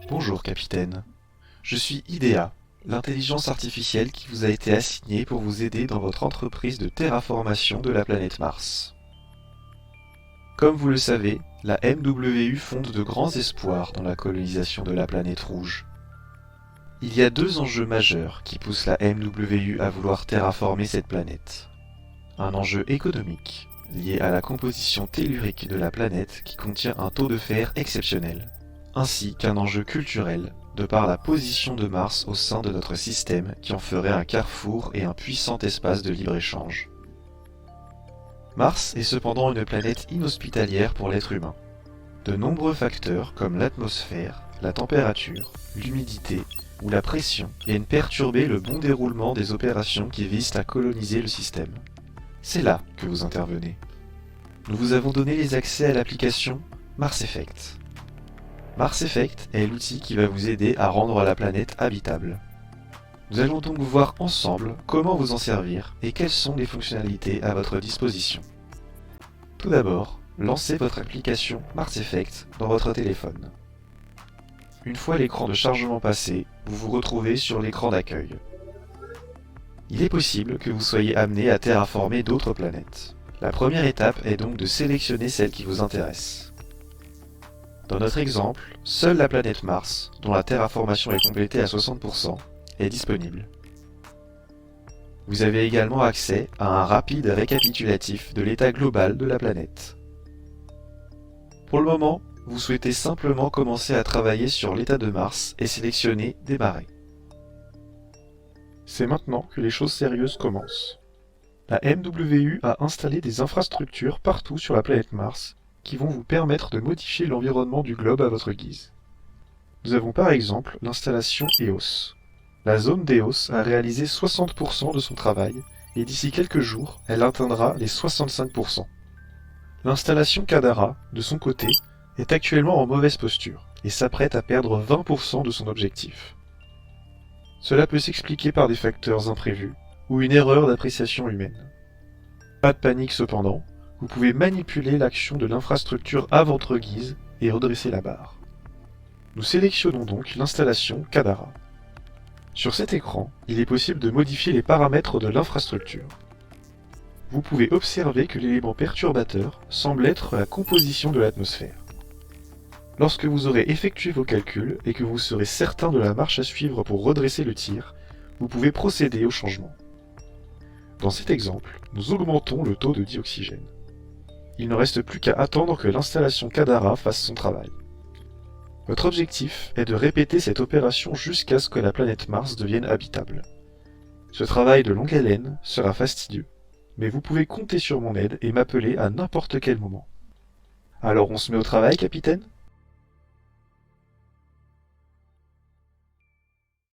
Bonjour, capitaine. Je suis IDEA, l'intelligence artificielle qui vous a été assignée pour vous aider dans votre entreprise de terraformation de la planète Mars. Comme vous le savez, la MWU fonde de grands espoirs dans la colonisation de la planète rouge. Il y a deux enjeux majeurs qui poussent la MWU à vouloir terraformer cette planète. Un enjeu économique, lié à la composition tellurique de la planète qui contient un taux de fer exceptionnel, ainsi qu'un enjeu culturel, de par la position de Mars au sein de notre système qui en ferait un carrefour et un puissant espace de libre-échange. Mars est cependant une planète inhospitalière pour l'être humain. De nombreux facteurs comme l'atmosphère, la température, l'humidité ou la pression viennent perturber le bon déroulement des opérations qui visent à coloniser le système. C'est là que vous intervenez. Nous vous avons donné les accès à l'application Mars Effect. Mars Effect est l'outil qui va vous aider à rendre la planète habitable. Nous allons donc voir ensemble comment vous en servir et quelles sont les fonctionnalités à votre disposition. Tout d'abord, lancez votre application Mars Effect dans votre téléphone. Une fois l'écran de chargement passé, vous vous retrouvez sur l'écran d'accueil. Il est possible que vous soyez amené à terraformer d'autres planètes. La première étape est donc de sélectionner celle qui vous intéresse. Dans notre exemple, seule la planète Mars, dont la terraformation est complétée à 60%, est disponible. Vous avez également accès à un rapide récapitulatif de l'état global de la planète. Pour le moment, vous souhaitez simplement commencer à travailler sur l'état de Mars et sélectionner Démarrer. C'est maintenant que les choses sérieuses commencent. La MWU a installé des infrastructures partout sur la planète Mars qui vont vous permettre de modifier l'environnement du globe à votre guise. Nous avons par exemple l'installation EOS. La zone d'EOS a réalisé 60% de son travail et d'ici quelques jours, elle atteindra les 65%. L'installation Kadara, de son côté, est actuellement en mauvaise posture et s'apprête à perdre 20% de son objectif. Cela peut s'expliquer par des facteurs imprévus ou une erreur d'appréciation humaine. Pas de panique cependant, vous pouvez manipuler l'action de l'infrastructure à votre guise et redresser la barre. Nous sélectionnons donc l'installation Kadara. Sur cet écran, il est possible de modifier les paramètres de l'infrastructure. Vous pouvez observer que l'élément perturbateur semble être la composition de l'atmosphère. Lorsque vous aurez effectué vos calculs et que vous serez certain de la marche à suivre pour redresser le tir, vous pouvez procéder au changement. Dans cet exemple, nous augmentons le taux de dioxygène. Il ne reste plus qu'à attendre que l'installation Kadara fasse son travail. Votre objectif est de répéter cette opération jusqu'à ce que la planète Mars devienne habitable. Ce travail de longue haleine sera fastidieux, mais vous pouvez compter sur mon aide et m'appeler à n'importe quel moment. Alors on se met au travail, capitaine ?